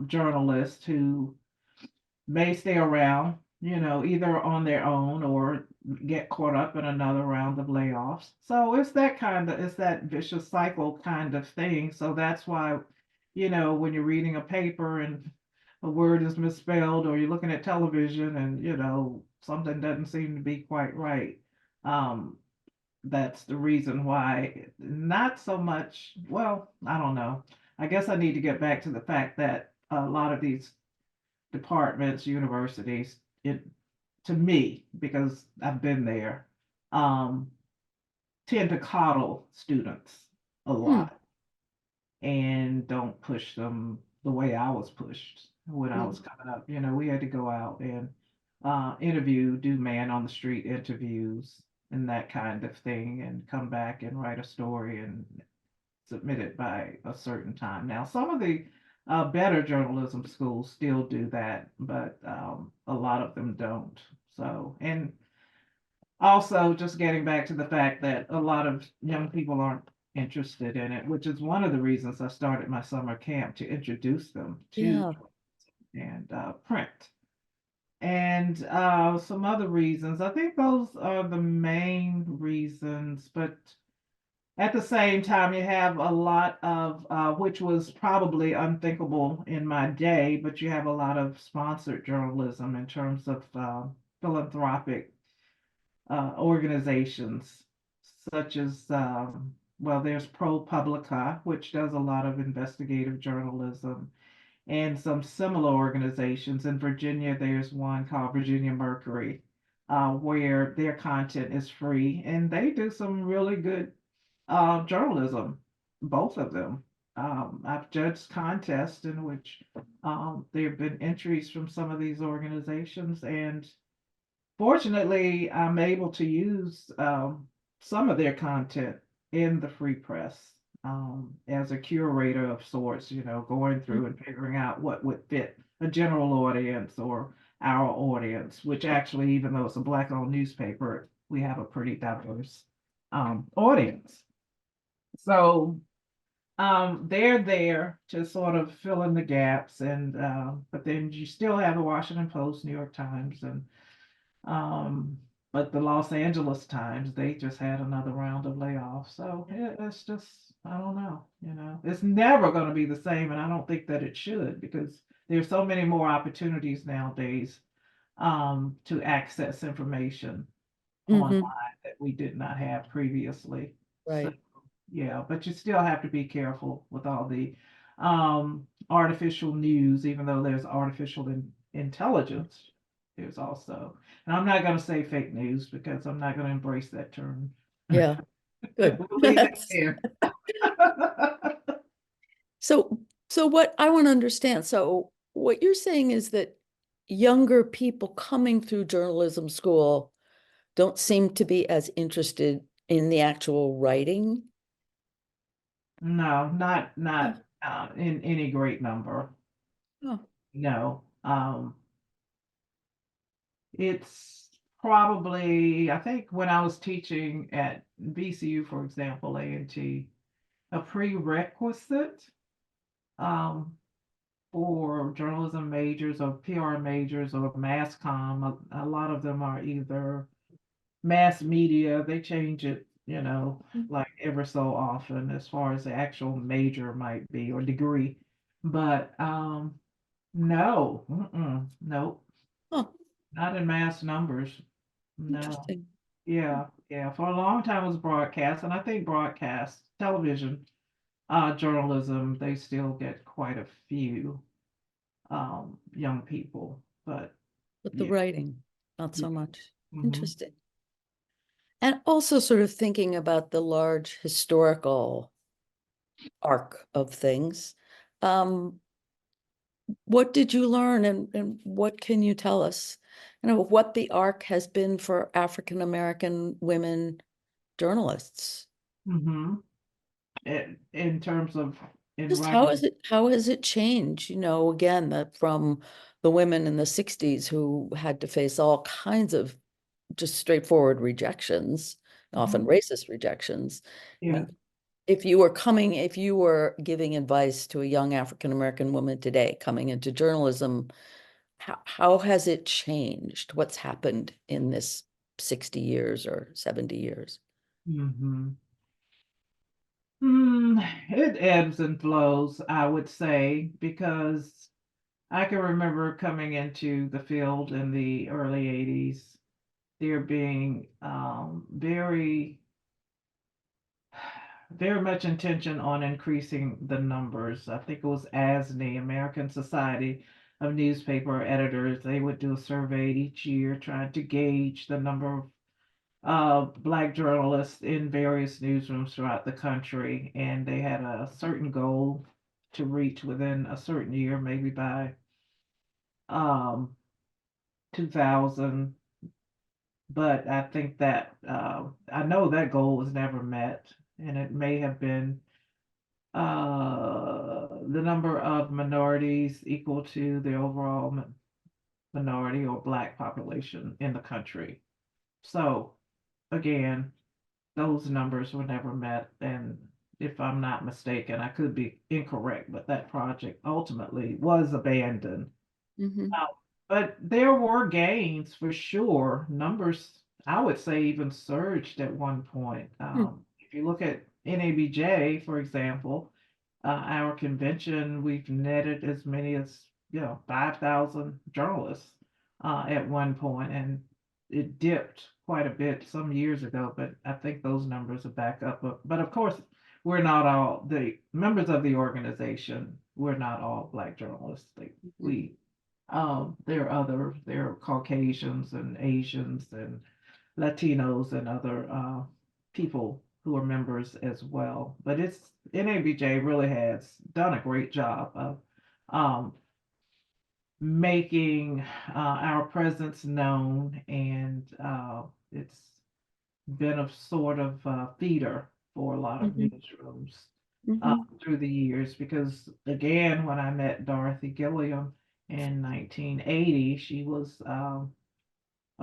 Speaker 2: journalists who may stay around, either on their own or get caught up in another round of layoffs. So it's that vicious cycle kind of thing. So that's why, when you're reading a paper and a word is misspelled, or you're looking at television and, something doesn't seem to be quite right. Um, that's the reason why, not so much, well, I don't know. I guess I need to get back to the fact that a lot of these departments, universities, it to me, because I've been there, um, tend to coddle students a
Speaker 1: Hmm.
Speaker 2: lot and don't push them the way I was pushed when I was
Speaker 1: Hmm.
Speaker 2: coming up. We had to go out and interview, do man on the street interviews and that kind of thing, and come back and write a story and submitted by a certain time. Now, some of the better journalism schools still do that, but a lot of them don't. So, and also just getting back to the fact that a lot of young people aren't interested in it, which is one of the reasons I started my summer camp to introduce them to
Speaker 1: Yeah.
Speaker 2: and print. And some other reasons. I think those are the main reasons, but at the same time, you have a lot of, which was probably unthinkable in my day, but you have a lot of sponsored journalism in terms of philanthropic organizations, such as, well, there's ProPublica, which does a lot of investigative journalism, and some similar organizations. In Virginia, there's one called Virginia Mercury, where their content is free, and they do some really good journalism, both of them. I've judged contests in which there have been entries from some of these organizations, and fortunately, I'm able to use some of their content in the free press as a curator of sorts, going through and figuring out what would fit a general audience or our audience, which actually, even though it's a Black-owned newspaper, we have a pretty diverse audience. So they're there to sort of fill in the gaps, and but then you still have the Washington Post, New York Times, and um, but the Los Angeles Times, they just had another round of layoffs. So it's just, I don't know, it's never going to be the same. And I don't think that it should, because there's so many more opportunities nowadays to access information online
Speaker 1: Hmm.
Speaker 2: that we did not have previously. So
Speaker 1: Right.
Speaker 2: yeah, but you still have to be careful with all the artificial news, even though there's artificial intelligence. There's also, and I'm not going to say fake news because I'm not going to embrace that term.
Speaker 1: Yeah, good.
Speaker 2: We'll leave that there.
Speaker 1: So, so what I want to understand, so what you're saying is that younger people coming through journalism school don't seem to be as interested in the actual writing?
Speaker 2: No, not
Speaker 1: Oh,
Speaker 2: not in any great number.
Speaker 1: oh,
Speaker 2: No. It's probably, I think when I was teaching at VCU, for example, A&T, a prerequisite um, for journalism majors or PR majors or mass comm. A lot of them are either mass media, they change it, like ever so often as far as the actual major might be or degree. But no, nope,
Speaker 1: oh,
Speaker 2: not in mass numbers. No.
Speaker 1: interesting.
Speaker 2: Yeah, yeah. For a long time it was broadcast, and I think broadcast television journalism, they still get quite a few young people. But
Speaker 1: But the
Speaker 2: yeah,
Speaker 1: writing, not
Speaker 2: yeah.
Speaker 1: so much.
Speaker 2: Hmm.
Speaker 1: Interesting. And also sort of thinking about the large historical arc of things. Um, what did you learn and what can you tell us? What the arc has been for African American women journalists.
Speaker 2: Hmm. In terms of in
Speaker 1: Just
Speaker 2: writing.
Speaker 1: how has it changed? Again, that from the women in the 60s who had to face all kinds of just straightforward rejections, often
Speaker 2: Mhm.
Speaker 1: racist rejections. I
Speaker 2: Yeah.
Speaker 1: mean, if you were giving advice to a young African American woman today coming into journalism, how has it changed? What's happened in this 60 years or 70 years?
Speaker 2: Hmm. It ebbs and flows, I would say, because I can remember coming into the field in the early 80s, there being very much intention on increasing the numbers. I think it was ASNE, American Society of Newspaper Editors. They would do a survey each year trying to gauge the number of Black journalists in various newsrooms throughout the country, and they had a certain goal to reach within a certain year, maybe by um, 2000. But I think that I know that goal was never met, and it may have been the number of minorities equal to the overall minority or Black population in the country. So again, those numbers were never met. And if I'm not mistaken, I could be incorrect, but that project ultimately was abandoned.
Speaker 1: Hmm.
Speaker 2: Uh, but there were gains for sure. Numbers, I would say, even surged at one point. If you look at NABJ, for example, our convention, we've netted as many as 5,000 journalists at one point, and it dipped quite a bit some years ago. But I think those numbers are back up. But of course, we're not all the members of the organization. we're not all Black journalists.
Speaker 1: Mhm.
Speaker 2: There are Caucasians and Asians and Latinos and other people who are members as well. But it's NABJ really has done a great job of um, making our presence known, and it's been a sort of feeder for a lot of
Speaker 1: Mhm.
Speaker 2: newsrooms
Speaker 1: Mhm.
Speaker 2: through the years. Because again, when I met Dorothy Gilliam in 1980, she was a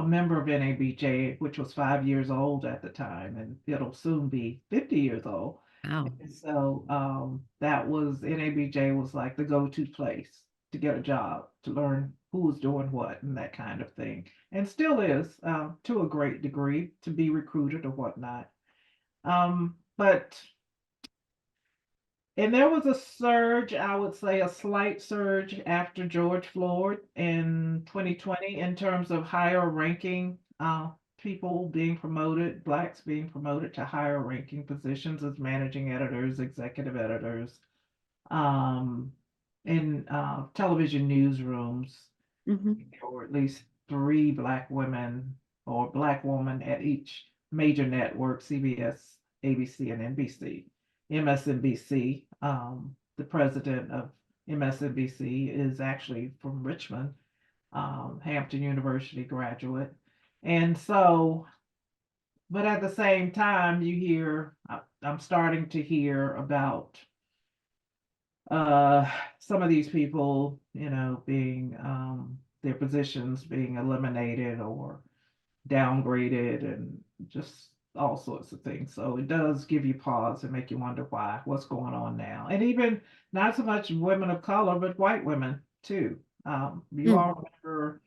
Speaker 2: member of NABJ, which was 5 years old at the time, and it'll soon be 50 years old.
Speaker 1: Wow.
Speaker 2: And so that was NABJ was like the go-to place to get a job, to learn who was doing what and that kind of thing, and still is to a great degree to be recruited or whatnot. But and there was a surge, I would say a slight surge after George Floyd in 2020 in terms of higher ranking people being promoted, blacks being promoted to higher ranking positions as managing editors, executive editors, um, in television newsrooms,
Speaker 1: Mhm.
Speaker 2: or at least three black women or black woman at each major network: CBS, ABC, and NBC. MSNBC, the president of MSNBC is actually from Richmond, Hampton University graduate. And so, but at the same time, you hear, I'm starting to hear about uh, some of these people, being their positions being eliminated or downgraded and just all sorts of things. So it does give you pause and make you wonder what's going on now. And even not so much women of color, but white women too. You
Speaker 1: Mm.
Speaker 2: all remember,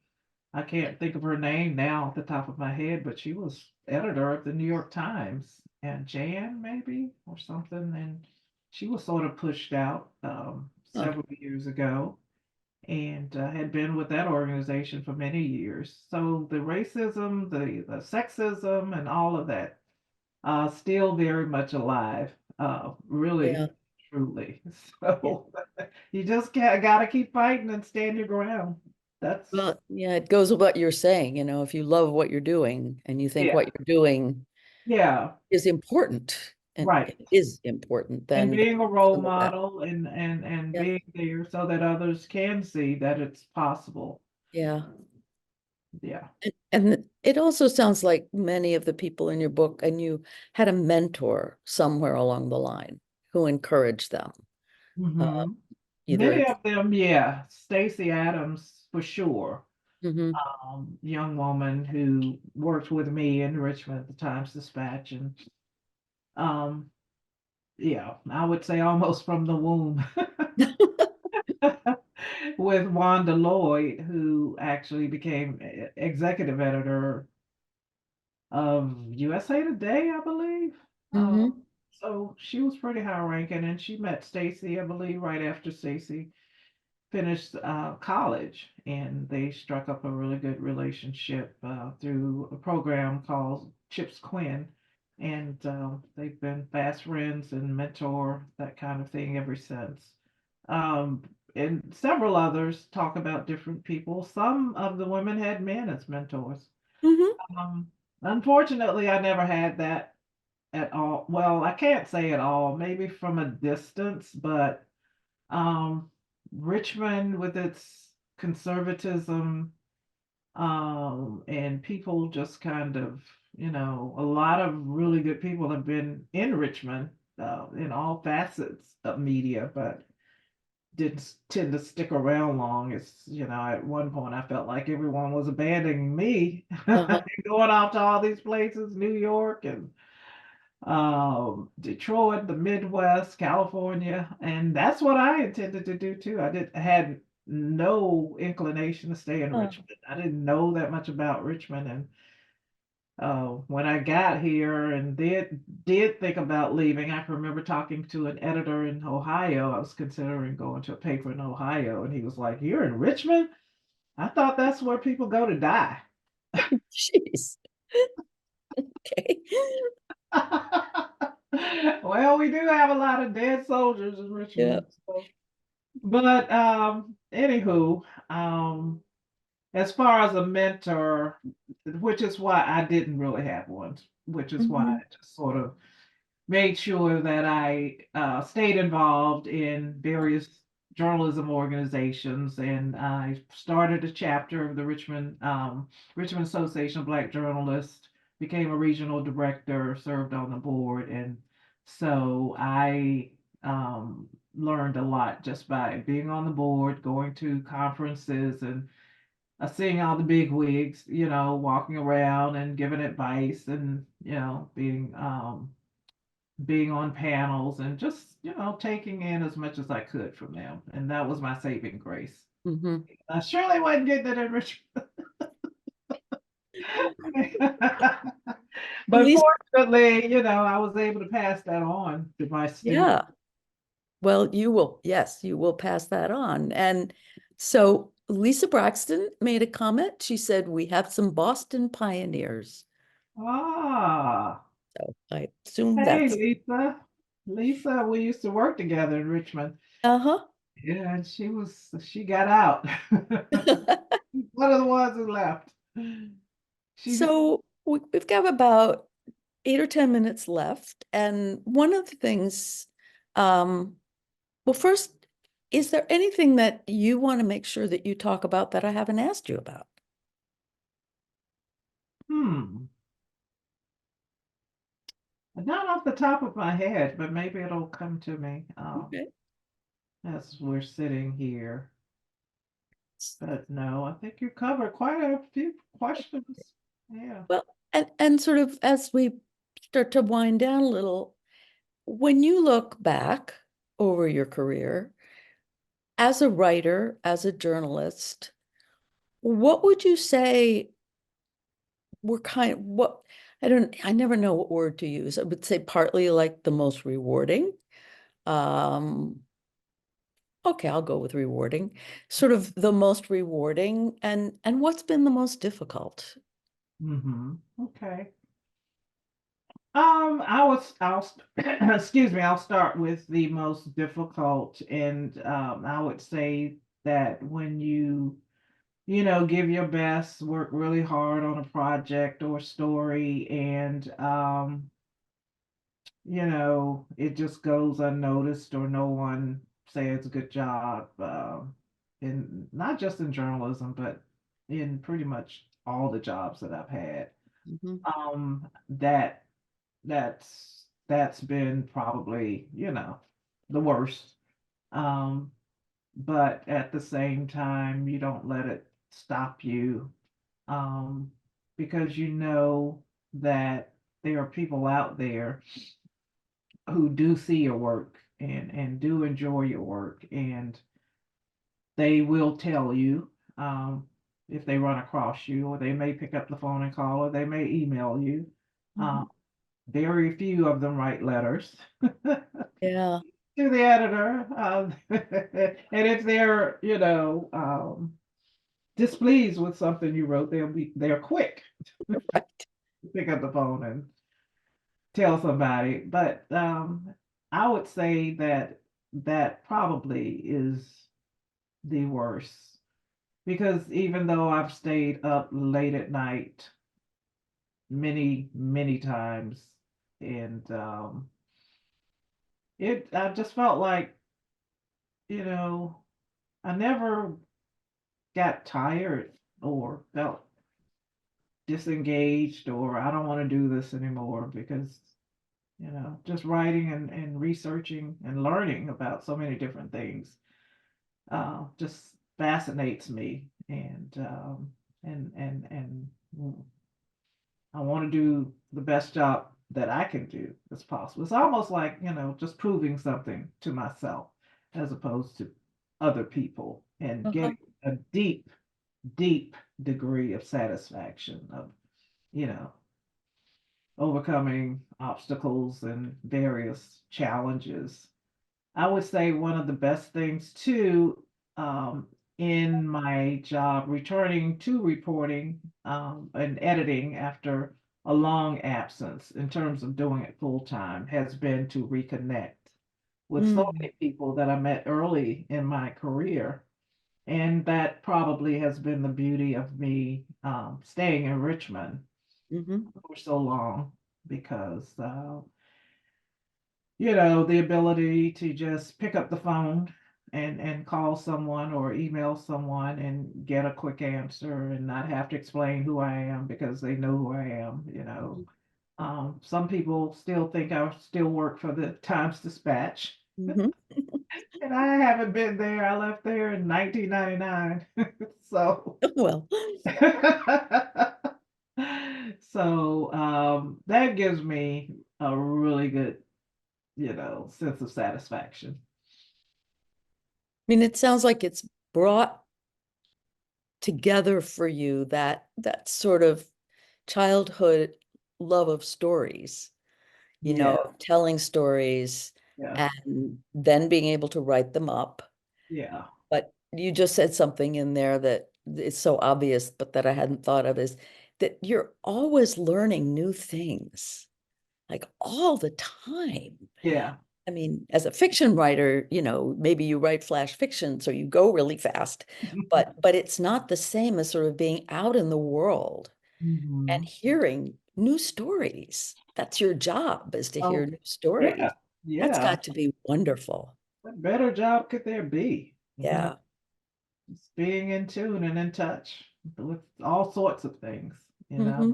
Speaker 2: I can't think of her name now off the top of my head, but she was editor of the New York Times, and Jan maybe or something, and she was sort of pushed out
Speaker 1: Huh.
Speaker 2: several years ago, and had been with that organization for many years. So the racism, the sexism, and all of that still very much alive,
Speaker 1: Yeah.
Speaker 2: really, truly.
Speaker 1: Yeah.
Speaker 2: So you just gotta keep fighting and stand your ground. That's
Speaker 1: Well, yeah, it goes with what you're saying, if you love what you're doing and you think what
Speaker 2: yeah,
Speaker 1: you're doing
Speaker 2: yeah,
Speaker 1: is important and
Speaker 2: right.
Speaker 1: it is important,
Speaker 2: And
Speaker 1: then
Speaker 2: being a role
Speaker 1: some of that.
Speaker 2: model and
Speaker 1: Yeah.
Speaker 2: being there so that others can see that it's possible.
Speaker 1: Yeah.
Speaker 2: Yeah.
Speaker 1: And it also sounds like many of the people in your book, and you had a mentor somewhere along the line who encouraged them, uh,
Speaker 2: Hmm.
Speaker 1: either.
Speaker 2: Many of them, yeah. Stacey Adams, for sure.
Speaker 1: Mhm.
Speaker 2: Young woman who worked with me in Richmond at the Times Dispatch, and um, yeah, I would say almost from the womb. With Wanda Lloyd, who actually became executive editor of USA Today, I believe. Um,
Speaker 1: Mhm.
Speaker 2: so she was pretty high ranking, and she met Stacy, I believe, right after Stacy finished college, and they struck up a really good relationship through a program called Chips Quinn, and they've been fast friends and mentor, that kind of thing, ever since. Um, and several others talk about different people. Some of the women had men as mentors.
Speaker 1: Mhm.
Speaker 2: Um, Unfortunately, I never had that at all. Well, I can't say at all, maybe from a distance, but um, Richmond, with its conservatism, and people just kind of, a lot of really good people have been in Richmond in all facets of media, but didn't tend to stick around long. At one point I felt like everyone was abandoning me,
Speaker 1: Uh-huh.
Speaker 2: going off to all these places, New York and Detroit, the Midwest, California, and that's what I intended to do too. I had no inclination to stay in
Speaker 1: Uh,
Speaker 2: Richmond. I didn't know that much about Richmond, and when I got here and did think about leaving, I can remember talking to an editor in Ohio. I was considering going to a paper in Ohio, and he was like, "You're in Richmond? I thought that's where people go to die."
Speaker 1: Jeez. Okay.
Speaker 2: Well, we do have a lot of dead soldiers in
Speaker 1: Yeah.
Speaker 2: Richmond. So. But anywho, as far as a mentor, which is why I didn't really have one, which is why I
Speaker 1: Mhm.
Speaker 2: just sort of made sure that I stayed involved in various journalism organizations, and I started a chapter of the Richmond Association of Black Journalists, became a regional director, served on the board, and so I learned a lot just by being on the board, going to conferences, and seeing all the big wigs, walking around and giving advice, and being on panels, and just taking in as much as I could from them, and that was my saving grace.
Speaker 1: Mhm.
Speaker 2: I surely wasn't getting it in Richmond.
Speaker 1: At
Speaker 2: But
Speaker 1: least,
Speaker 2: fortunately, I was able to pass that on to my students.
Speaker 1: yeah. Well, you will, yes, you will pass that on. And so Lisa Braxton made a comment. She said, we have some Boston pioneers.
Speaker 2: Ah,
Speaker 1: So I assume
Speaker 2: hey,
Speaker 1: that's,
Speaker 2: Lisa. Lisa, we used to work together in Richmond.
Speaker 1: uh-huh.
Speaker 2: Yeah, and she got out. One of the ones who left. She's
Speaker 1: So we've got about 8 or 10 minutes left. And one of the things, um, well, first, is there anything that you want to make sure that you talk about that I haven't asked you about?
Speaker 2: hmm. Not off the top of my head, but maybe it'll come to me
Speaker 1: Okay.
Speaker 2: as we're sitting here. But no, I think you covered quite a few questions. Yeah.
Speaker 1: Well, and sort of as we start to wind down a little, when you look back over your career as a writer, as a journalist, what would you say were what I never know what word to use. I would say partly like the most rewarding. Um, okay, I'll go with rewarding. Sort of the most rewarding and what's been the most difficult?
Speaker 2: Okay. Excuse me, I'll start with the most difficult, and I would say that when give your best, work really hard on a project or story, and it just goes unnoticed, or no one says good job, in not just in journalism, but in pretty much all the jobs that I've had.
Speaker 1: Mhm.
Speaker 2: That's been probably, the worst. Um, but at the same time, you don't let it stop you, um, because you know that there are people out there who do see your work, and do enjoy your work, and they will tell you, if they run across you, or they may pick up the phone and call, or they may email you.
Speaker 1: Mhm.
Speaker 2: Very few of them write letters to
Speaker 1: Yeah,
Speaker 2: the editor, and if they're displeased with something you wrote, they're quick
Speaker 1: right.
Speaker 2: to pick up the phone and tell somebody. But I would say that that probably is the worst, because even though I've stayed up late at night many, many times, and I just felt like, you know, I never got tired or felt disengaged, or I don't want to do this anymore, because just writing and researching and learning about so many different things just fascinates me, and I want to do the best job that I can do as possible. It's almost like, just proving something to myself, as opposed to other people, and
Speaker 1: Uh-huh.
Speaker 2: getting a deep, deep degree of satisfaction of, you know, overcoming obstacles and various challenges. I would say one of the best things too, um, in my job, returning to reporting, and editing after a long absence, in terms of doing it full time, has been to reconnect with so
Speaker 1: Mm,
Speaker 2: many people that I met early in my career. And that probably has been the beauty of me staying in Richmond
Speaker 1: mhm,
Speaker 2: for so long because, the ability to just pick up the phone and call someone or email someone and get a quick answer and not have to explain who I am because they know who I am.
Speaker 1: mhm,
Speaker 2: Some people still think I still work for the Times Dispatch,
Speaker 1: mhm.
Speaker 2: and I haven't been there. I left there in 1999. So,
Speaker 1: Well,
Speaker 2: that gives me a really good, sense of satisfaction.
Speaker 1: I mean, it sounds like it's brought together for you that sort of childhood love of stories,
Speaker 2: Yeah,
Speaker 1: telling stories
Speaker 2: yeah,
Speaker 1: and then being able to write them up.
Speaker 2: yeah,
Speaker 1: But you just said something in there that is so obvious, but that I hadn't thought of is that you're always learning new things, like all the time.
Speaker 2: yeah,
Speaker 1: I mean, as a fiction writer, maybe you write flash fiction, so you go really fast, but it's not the same as sort of being out in the world and
Speaker 2: hmm.
Speaker 1: hearing new stories. That's your job, is to hear
Speaker 2: Oh,
Speaker 1: new
Speaker 2: yeah,
Speaker 1: stories. That's
Speaker 2: yeah.
Speaker 1: got to be wonderful.
Speaker 2: What better job could there be?
Speaker 1: Yeah.
Speaker 2: Just being in tune and in touch with all sorts of things, you know.
Speaker 1: Hmm.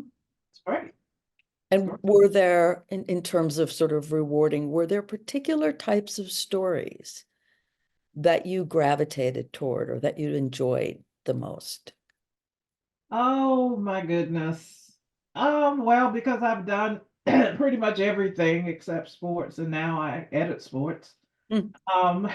Speaker 2: It's great. It's
Speaker 1: And
Speaker 2: great.
Speaker 1: were there, in terms of sort of rewarding, were there particular types of stories that you gravitated toward or that you enjoyed the most?
Speaker 2: Oh my goodness. Well, because I've done pretty much everything except sports, and now I edit sports.
Speaker 1: Mm,
Speaker 2: Um,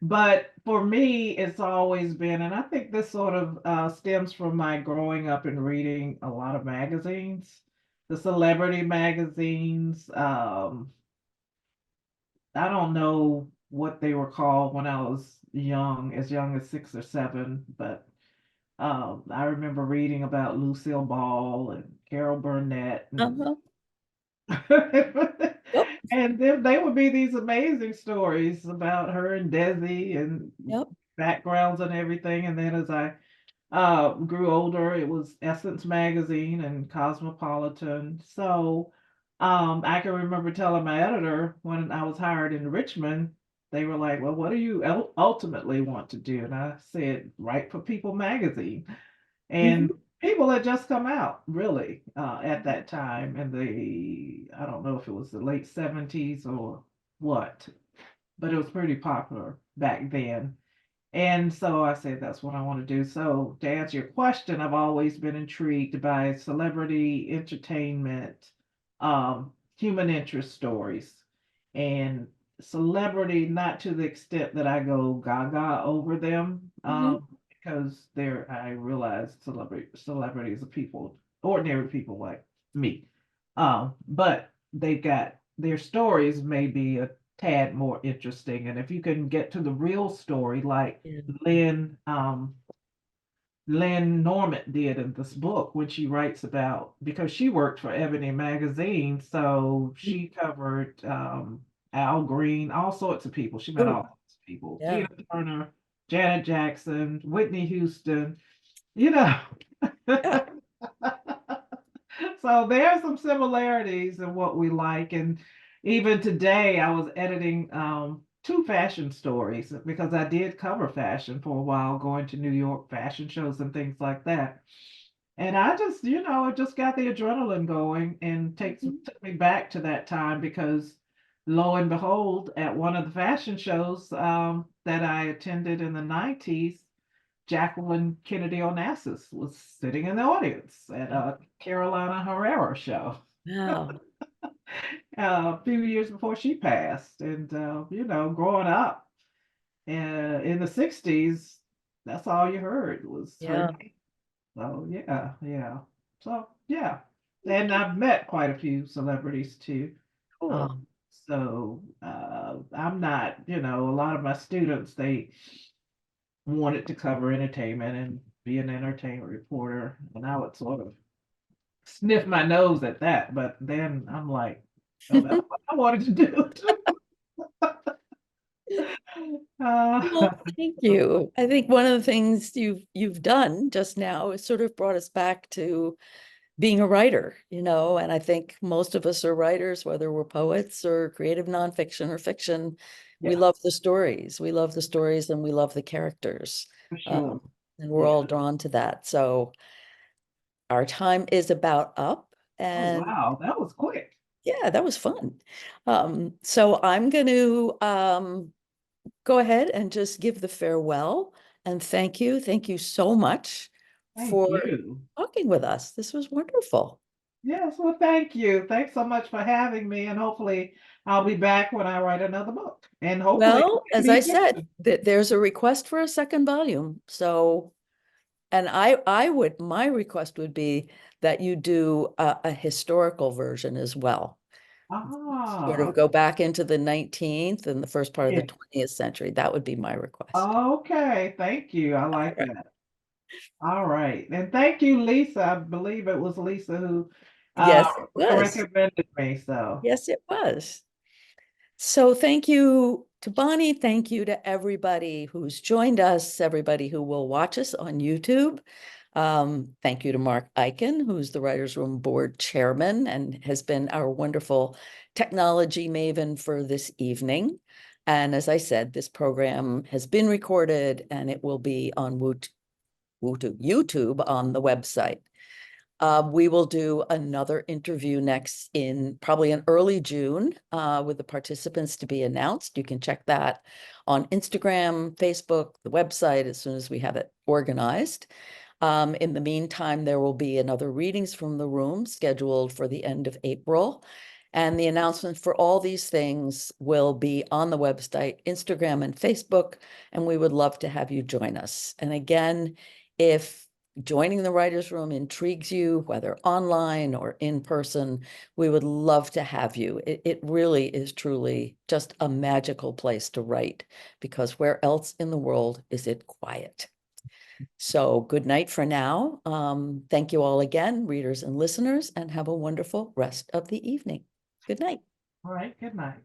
Speaker 2: but for me, it's always been, and I think this sort of stems from my growing up and reading a lot of magazines, the celebrity magazines. I don't know what they were called when I was young as 6 or 7, but I remember reading about Lucille Ball and Carol Burnett, and
Speaker 1: uh-huh. Yep.
Speaker 2: and then they would be these amazing stories about her and Desi and
Speaker 1: Yep.
Speaker 2: backgrounds and everything. And then as I grew older, it was Essence magazine and Cosmopolitan. So I can remember telling my editor when I was hired in Richmond, they were like, "Well, what do you ultimately want to do?" And I said, "Write for People magazine." And
Speaker 1: Mhm.
Speaker 2: People had just come out really at that time in I don't know if it was the late 70s or what, but it was pretty popular back then. And so I said, that's what I want to do. So, to answer your question, I've always been intrigued by celebrity entertainment, human interest stories, and celebrity, not to the extent that I go gaga over them,
Speaker 1: Mhm.
Speaker 2: because I realize celebrities are people, ordinary people like me. But they've got their stories may be a tad more interesting. And if you can get to the real story, like
Speaker 1: Yeah.
Speaker 2: Lynn Lynn Norman did in this book when she writes about, because she worked for Ebony magazine, so she covered Al Green, all sorts of people. She met
Speaker 1: Oh,
Speaker 2: all sorts of people:
Speaker 1: yeah.
Speaker 2: Tina Turner, Janet Jackson, Whitney Houston. You know,
Speaker 1: Yeah.
Speaker 2: so there's some similarities in what we like. And even today, I was editing two fashion stories because I did cover fashion for a while, going to New York fashion shows and things like that. And I just, it just got the adrenaline going and
Speaker 1: Mhm.
Speaker 2: took me back to that time because lo and behold, at one of the fashion shows that I attended in the 90s, Jacqueline Kennedy Onassis was sitting in the audience at a Carolina Herrera show
Speaker 1: Wow.
Speaker 2: a few years before she passed. And, growing up in the 60s, that's all you heard was her
Speaker 1: Yeah.
Speaker 2: name. So, yeah, yeah. So, yeah. And I've met quite a few celebrities too.
Speaker 1: Cool.
Speaker 2: I'm not, a lot of my students, they wanted to cover entertainment and be an entertainment reporter. And I would sort of sniff my nose at that, but then I'm like, oh, that's what I wanted to do.
Speaker 1: Well,
Speaker 2: Uh,
Speaker 1: thank you. I think one of the things you've done just now is sort of brought us back to being a writer, and I think most of us are writers, whether we're poets or creative nonfiction or fiction. We
Speaker 2: yes,
Speaker 1: love the stories. We love the stories and we love the characters.
Speaker 2: for sure.
Speaker 1: Um, and we're
Speaker 2: Yeah.
Speaker 1: all drawn to that. So our time is about up.
Speaker 2: Oh,
Speaker 1: And
Speaker 2: wow. That was quick.
Speaker 1: yeah, that was fun. So I'm going to go ahead and just give the farewell and thank you. Thank you so much
Speaker 2: Thank
Speaker 1: for
Speaker 2: you.
Speaker 1: talking with us. This was wonderful.
Speaker 2: Yes, well, thank you. Thanks so much for having me. And hopefully I'll be back when I write another book. And hopefully
Speaker 1: Well,
Speaker 2: it'll
Speaker 1: as I
Speaker 2: be
Speaker 1: said,
Speaker 2: fiction.
Speaker 1: that there's a request for a second volume. So, and my request would be that you do a historical version as well. Sort
Speaker 2: Ah,
Speaker 1: of go back into the 19th and the first part of the
Speaker 2: yeah.
Speaker 1: 20th century. That would be my request.
Speaker 2: Okay. Thank you. I like
Speaker 1: Right.
Speaker 2: that. All right. And thank you, Lisa. I believe it was Lisa who
Speaker 1: Yes, it was.
Speaker 2: recommended me. So,
Speaker 1: Yes, it was. So thank you to Bonnie. Thank you to everybody who's joined us, everybody who will watch us on YouTube. Thank you to Mark Eichen, who's the Writers Room Board Chairman and has been our wonderful technology maven for this evening. And as I said, this program has been recorded and it will be on YouTube on the website. We will do another interview next in probably in early June with the participants to be announced. You can check that on Instagram, Facebook, the website as soon as we have it organized. In the meantime, there will be another readings from the room scheduled for the end of April. And the announcement for all these things will be on the website, Instagram, and Facebook. And we would love to have you join us. And again, if joining the writers' room intrigues you, whether online or in person, we would love to have you. It really is truly just a magical place to write because where else in the world is it quiet? So good night for now. Thank you all again, readers and listeners, and have a wonderful rest of the evening. Good night.
Speaker 2: all right. Good night.